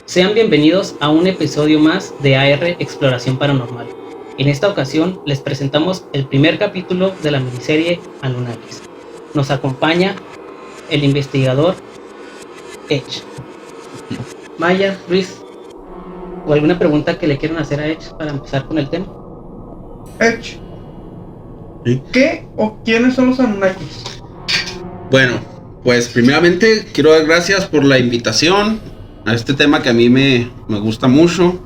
Sean bienvenidos a un episodio más de AR Exploración Paranormal. En esta ocasión les presentamos el primer capítulo de la miniserie Anunnakis. Nos acompaña el investigador Edge. Maya, Luis, ¿o alguna pregunta que le quieran hacer a Edge para empezar con el tema? Edge, ¿Sí? ¿qué o quiénes son los Anunnakis? Bueno, pues primeramente quiero dar gracias por la invitación a este tema que a mí me gusta mucho.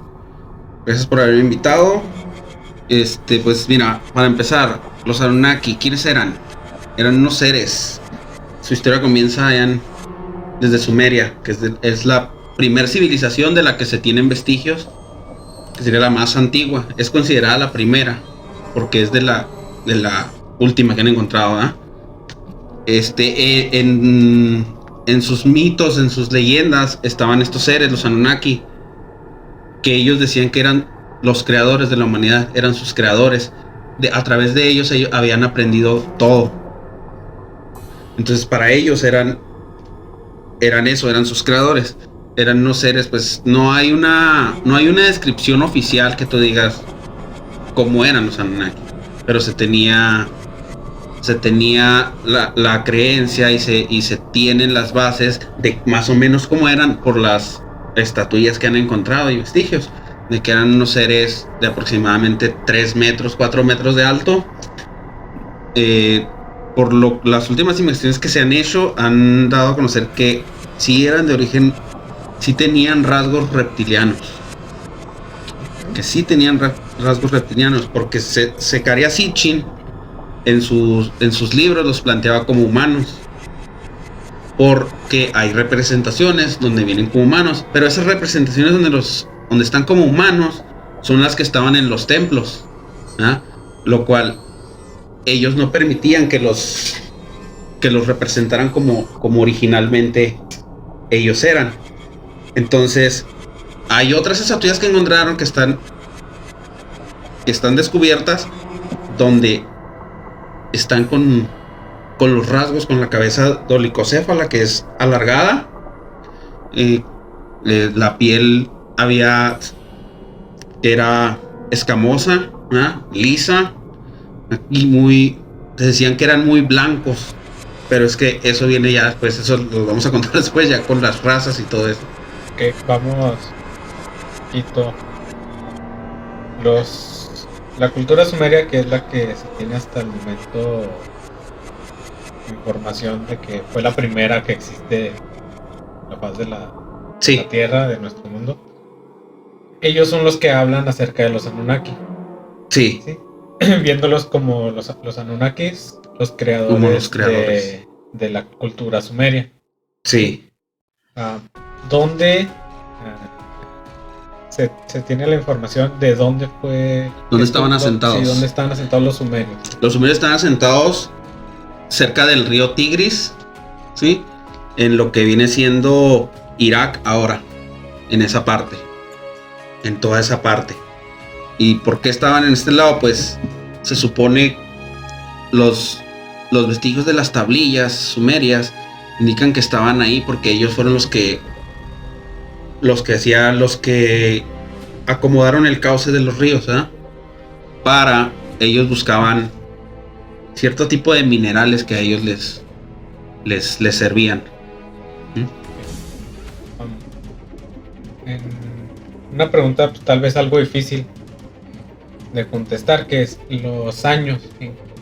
Gracias por haberme invitado. Pues mira, para empezar, los Anunnaki, ¿quiénes eran? Eran unos seres. Su historia comienza desde Sumeria, que es la primer civilización de la que se tienen vestigios, que sería la más antigua. Es considerada la primera, porque es de la última que han encontrado, ¿verdad? En sus mitos, en sus leyendas, estaban estos seres, los Anunnaki, que ellos decían que eran los creadores de la humanidad, eran sus creadores. A través de ellos habían aprendido todo. Entonces para ellos eran sus creadores. Eran unos seres, pues no hay una descripción oficial que tú digas cómo eran los Anunnaki, pero se tenía la creencia y se tienen las bases de más o menos cómo eran por las estatuillas que han encontrado y vestigios de que eran unos seres de aproximadamente 3 metros, 4 metros de alto. Las últimas investigaciones que se han hecho han dado a conocer que sí eran de origen, sí tenían rasgos reptilianos. Porque Zecharia Sitchin en sus libros los planteaba como humanos, porque hay representaciones donde vienen como humanos, pero esas representaciones donde están como humanos son las que estaban en los templos, ¿ah? Lo cual ellos no permitían que los representaran como originalmente ellos eran. Entonces hay otras estatuillas que encontraron que están descubiertas, donde están con los rasgos, con la cabeza dolicocéfala, que es alargada. La piel era escamosa, ¿ah? Lisa, y decían que eran muy blancos, pero es que eso viene ya después, eso lo vamos a contar después, ya con las razas y todo eso. Ok, vamos. La cultura sumeria, que es la que se tiene hasta el momento información de que fue la primera que existe en la faz de la tierra, de nuestro mundo. Ellos son los que hablan acerca de los Anunnaki. Sí. Viéndolos como los Anunnakis, los creadores. De la cultura sumeria. Sí. ¿Dónde se tiene la información de dónde fue? ¿Dónde estaban asentados? Sí, ¿dónde estaban asentados los sumerios? Los sumerios estaban asentados cerca del río Tigris, ¿sí? En lo que viene siendo Irak ahora, en esa parte, en toda esa parte. ¿Y por qué estaban en este lado? Pues se supone los vestigios de las tablillas sumerias indican que estaban ahí porque ellos fueron los que acomodaron el cauce de los ríos, ¿eh? Ellos buscaban cierto tipo de minerales que a ellos les servían. Una pregunta, pues, tal vez algo difícil de contestar, que es los años,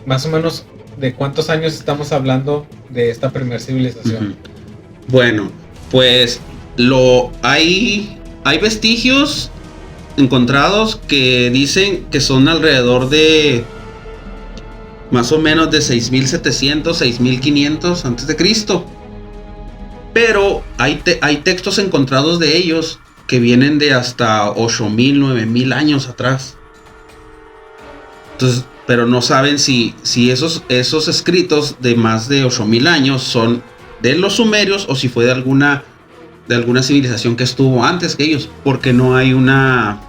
más o menos de cuántos años estamos hablando de esta primera civilización. Bueno, pues hay vestigios encontrados que dicen que son alrededor de más o menos de 6700, 6500 antes de Cristo. Pero hay textos encontrados de ellos que vienen de hasta 8000, 9000 años atrás. Entonces, pero no saben si esos escritos de más de 8000 años son de los sumerios o si fue de alguna civilización que estuvo antes que ellos, porque no hay una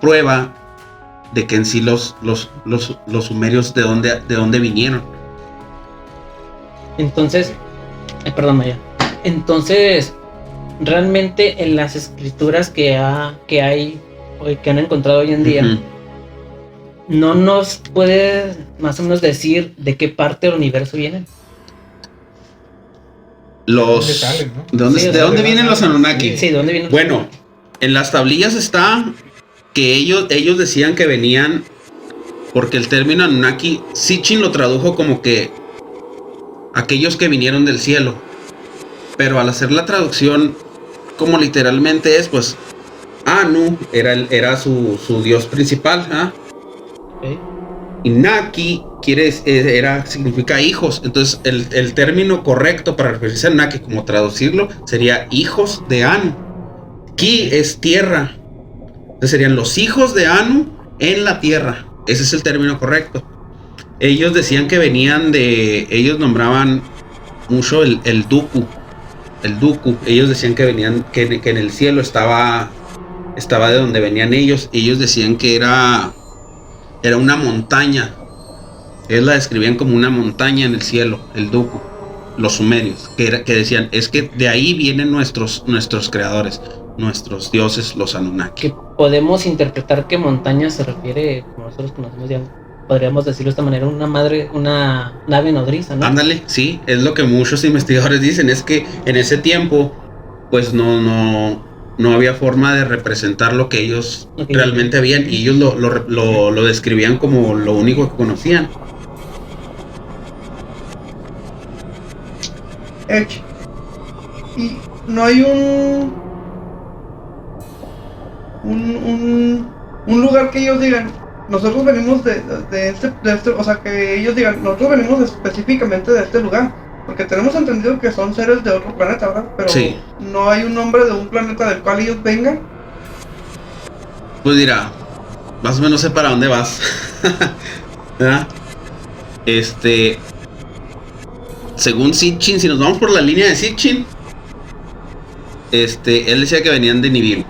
prueba de que en sí los sumerios de dónde vinieron. Entonces, perdón, Maya. Entonces, realmente en las escrituras que hay que han encontrado hoy en día, no nos puede más o menos decir de qué parte del universo vienen. Los... ¿Dónde salen, no? ¿De dónde vienen los Anunnaki? Sí, ¿de dónde vienen? Bueno, en las tablillas está que ellos decían que venían, porque el término Anunnaki, Sitchin lo tradujo como que aquellos que vinieron del cielo, pero al hacer la traducción como literalmente es, pues Anu era su dios principal, ¿ah? Okay. Y Naki significa hijos. Entonces el término correcto para referirse a Naki, como traducirlo, sería hijos de Anu. Ki es tierra. Entonces serían los hijos de Anu en la tierra. Ese es el término correcto. Ellos decían que venían de... Ellos nombraban mucho el Dooku. El Dooku. Ellos decían que venían... Que en el cielo estaba de donde venían ellos. Ellos decían que era una montaña. Ellos la describían como una montaña en el cielo, el Dooku. Los sumerios, que decían, es que de ahí vienen nuestros creadores, nuestros dioses, los Anunnaki. Que podemos interpretar que montaña se refiere, como nosotros conocemos ya, podríamos decirlo de esta manera, una nave nodriza, ¿no? Ándale, sí, es lo que muchos investigadores dicen, es que en ese tiempo, pues no había forma de representar lo que ellos realmente habían, y ellos lo describían como lo único que conocían. Edge. Y no hay un lugar que ellos digan, nosotros venimos de este, o sea, que ellos digan, nosotros venimos específicamente de este lugar, porque tenemos entendido que son seres de otro planeta, ¿verdad? Pero sí. No hay un nombre de un planeta del cual ellos vengan. Pues dirá, más o menos sé para dónde vas. ¿Verdad? Según Sitchin, si nos vamos por la línea de Sitchin, él decía que venían de Nibiru.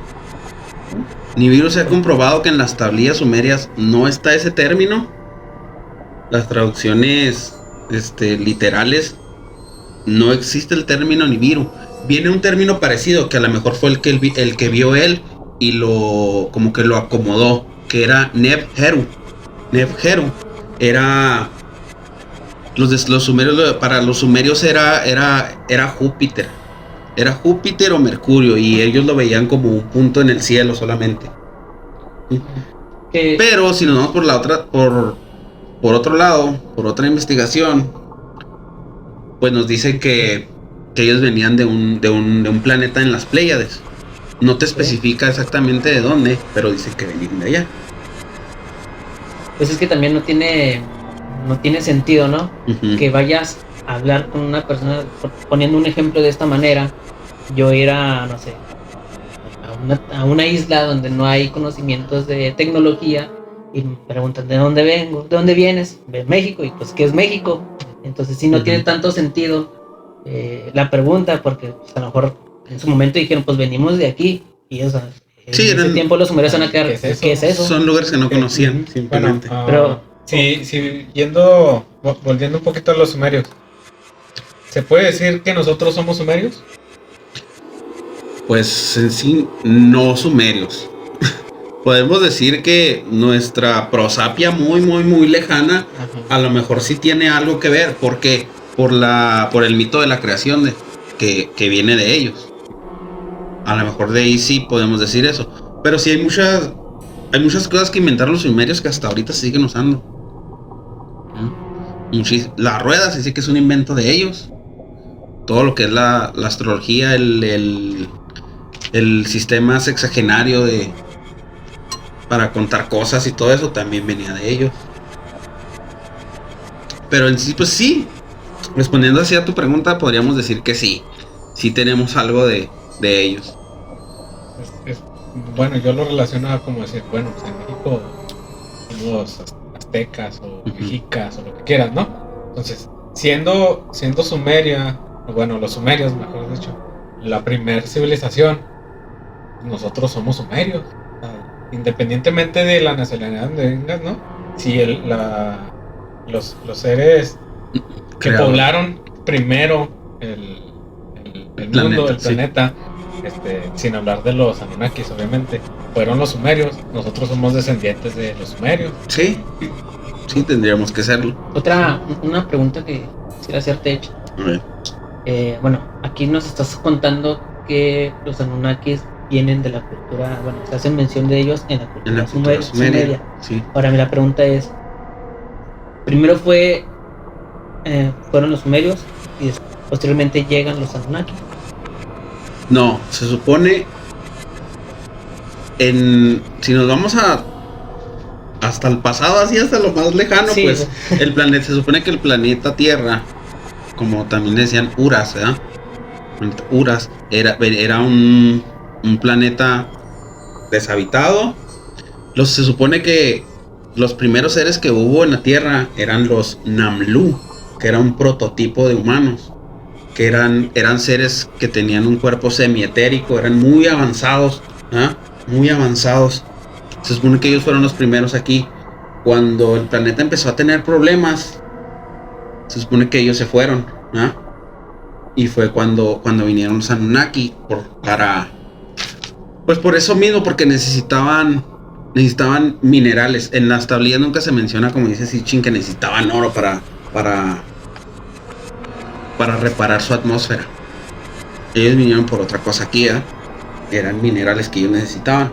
Nibiru se ha comprobado que en las tablillas sumerias no está ese término. Las traducciones literales no existe el término Nibiru. Viene un término parecido que a lo mejor fue el que vio él y como que lo acomodó, que era Neb-Heru. Neb-Heru era los sumerios, para los sumerios era Júpiter. Era Júpiter o Mercurio, y ellos lo veían como un punto en el cielo solamente. Pero si nos vamos por otro lado, por otra investigación, pues nos dicen que ellos venían de un planeta en las Pléyades. No te especifica exactamente de dónde, pero dice que venían de allá. Pues es que también no tiene sentido, ¿no? Uh-huh. Que vayas a hablar con una persona, poniendo un ejemplo de esta manera, yo ir a, no sé, a una isla donde no hay conocimientos de tecnología y me preguntan de dónde vengo, de dónde vienes, de México, y pues ¿qué es México? Entonces sí no uh-huh. tiene tanto sentido la pregunta, porque pues, a lo mejor en su momento dijeron pues venimos de aquí, y o sea, sí, en ese tiempo los sumerios van a quedar, ¿qué es eso? Son lugares que no conocían, simplemente. Bueno, pero sí, volviendo un poquito a los sumerios, ¿se puede decir que nosotros somos sumerios? Pues en sí, no sumerios. Podemos decir que nuestra prosapia muy, muy, muy lejana, a lo mejor sí tiene algo que ver, porque por el mito de la creación que viene de ellos. A lo mejor de ahí sí podemos decir eso. Pero sí hay muchas cosas que inventaron los sumerios que hasta ahorita se siguen usando. La rueda se dice que es un invento de ellos. Todo lo que es la astrología, el sistema sexagenario para contar cosas y todo eso también venía de ellos. Pero en sí, pues sí, respondiendo así a tu pregunta, podríamos decir que sí tenemos algo de ellos. Bueno, yo lo relaciono como decir, bueno, pues en México somos aztecas o mexicas o lo que quieras, ¿no? Entonces, siendo Sumeria, bueno, los sumerios, mejor dicho, la primera civilización, nosotros somos sumerios. Independientemente de la nacionalidad donde vengas, ¿no? Si los seres que poblaron primero el mundo, el planeta, sin hablar de los Anunnakis, obviamente, fueron los sumerios. Nosotros somos descendientes de los sumerios. Sí, sí tendríamos que serlo. Una pregunta que quisiera hacerte, Edge. A ver. Bueno, aquí nos estás contando que los Anunnakis vienen de la cultura, bueno, se hacen mención de ellos en la cultura, sumeria. Sí. Ahora, la pregunta es, primero fueron los sumerios y posteriormente llegan los Anunnakis. No, se supone si nos vamos hasta el pasado, así hasta lo más lejano, Sí, pues el planeta, se supone que el planeta Tierra, como también decían Uras, ¿verdad? Uras era un planeta deshabitado. Se supone que los primeros seres que hubo en la Tierra eran los Namlu, que era un prototipo de humanos, que eran seres que tenían un cuerpo semietérico, eran muy avanzados, ¿ah? Muy avanzados. Se supone que ellos fueron los primeros aquí. Cuando el planeta empezó a tener problemas, se supone que ellos se fueron, ¿ah? Y fue cuando vinieron los Anunnaki pues por eso mismo, porque necesitaban minerales. En las tablillas nunca se menciona, como dice Sitchin, que necesitaban oro para reparar su atmósfera. Ellos vinieron por otra cosa aquí, ¿eh? Eran minerales que ellos necesitaban.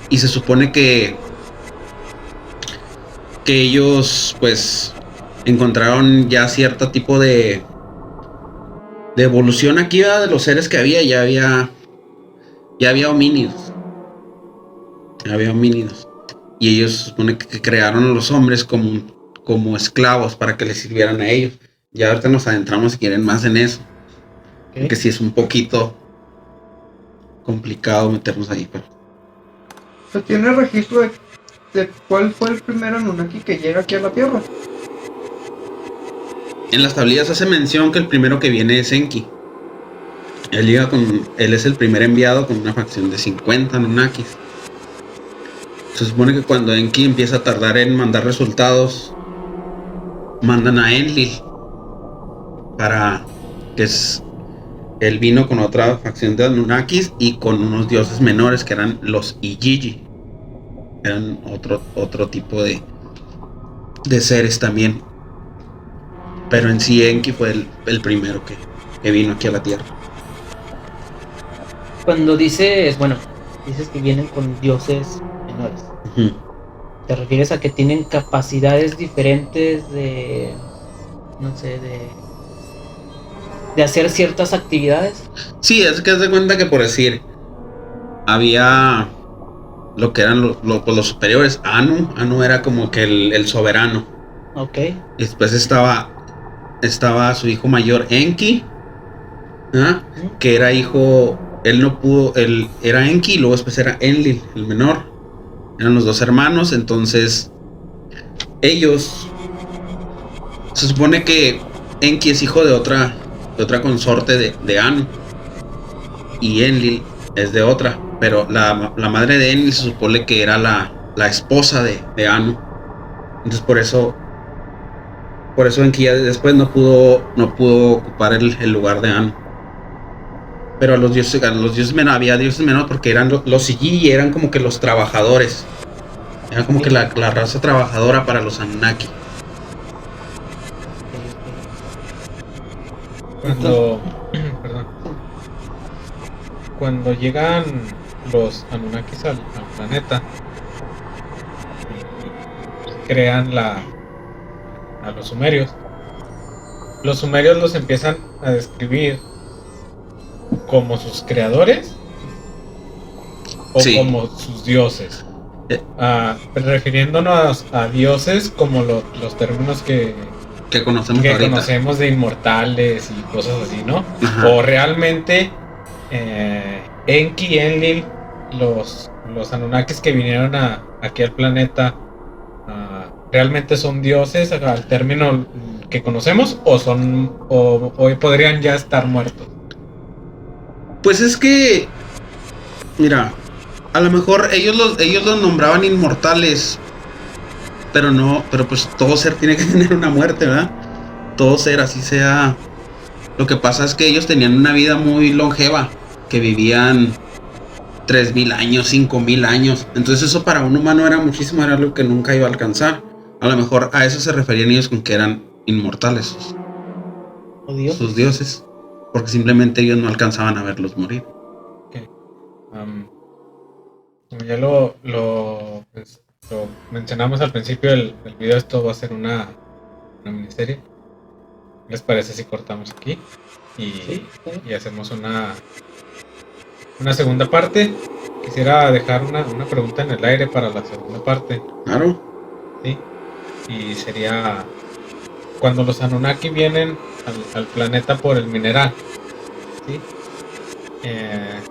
Y se supone que ellos pues encontraron ya cierto tipo de evolución aquí, ¿verdad? De los seres que había. Ya había homínidos. Y ellos se supone que crearon a los hombres como esclavos para que les sirvieran a ellos. Ya ahorita nos adentramos, si quieren, más en eso. Okay. Que sí es un poquito complicado meternos ahí, pero... ¿Se tiene registro de cuál fue el primer Anunnaki que llega aquí a la Tierra? En las tablillas hace mención que el primero que viene es Enki. Él es el primer enviado con una facción de 50 Anunnakis. Se supone que cuando Enki empieza a tardar en mandar resultados, mandan a Enlil él vino con otra facción de Anunnakis y con unos dioses menores que eran los Igigi. Eran otro tipo de seres también. Pero en sí Enki fue el primero que vino aquí a la Tierra. Cuando dices que vienen con dioses menores, Uh-huh. ¿te refieres a que tienen capacidades diferentes de, no sé, de hacer ciertas actividades? Sí, es que haz de cuenta que, por decir, había lo que eran los superiores. Anu era como que el soberano. Ok. Y después estaba su hijo mayor, Enki, ¿ah? Que era hijo, él era Enki y luego después era Enlil, el menor. Eran los dos hermanos. Entonces ellos, se supone que Enki es hijo de otra consorte de Anu, y Enlil es de otra, pero la madre de Enlil se supone que era la esposa de Anu. Entonces por eso Enki ya después no pudo ocupar el lugar de Anu. Pero había dioses menores porque eran los Igigi, eran como que los trabajadores. Era como que la raza trabajadora para los Anunnaki. Cuando llegan los Anunnakis al planeta y crean a los sumerios los empiezan a describir como sus creadores o Sí. como sus dioses, refiriéndonos a dioses como los términos que conocemos ahorita. conocemos de inmortales y cosas así, ¿no? Ajá. O realmente Enki y Enlil, los Anunnakis que vinieron aquí al planeta, realmente son dioses al término que conocemos, o podrían ya estar muertos. Pues es que, mira, a lo mejor ellos los nombraban inmortales, pero pues todo ser tiene que tener una muerte, ¿verdad? Todo ser, así sea. Lo que pasa es que ellos tenían una vida muy longeva. que vivían 3000 años, 5000 años. Entonces eso para un humano era muchísimo, era algo que nunca iba a alcanzar. A lo mejor a eso se referían ellos con que eran inmortales sus dioses, porque simplemente ellos no alcanzaban a verlos morir. Okay. Como ya pues, lo mencionamos al principio del video, esto va a ser una miniserie. ¿Qué les parece si cortamos aquí y hacemos una segunda parte? Quisiera dejar una pregunta en el aire para la segunda parte. Claro. Sí. Y sería, cuando los Anunnaki vienen al planeta por el mineral, ¿sí?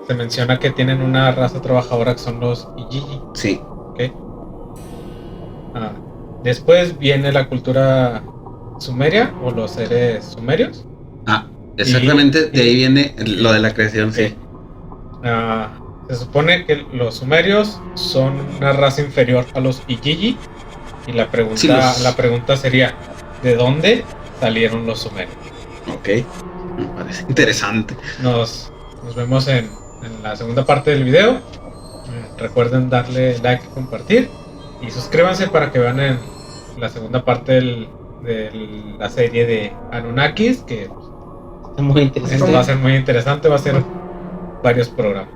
Se menciona que tienen una raza trabajadora que son los Igigi. Sí. ¿Okay? Después viene la cultura sumeria o los seres sumerios. Exactamente, de ahí viene lo de la creación, sí. Se supone que los sumerios son una raza inferior a los Igigi. Y la pregunta sería, ¿de dónde salieron los sumerios? Ok, me parece interesante. Nos vemos en la segunda parte del video. Recuerden darle like y compartir. Y suscríbanse para que vean en la segunda parte de la serie de Anunnakis, que Muy interesante. esto va a ser muy interesante, va a ser varios programas.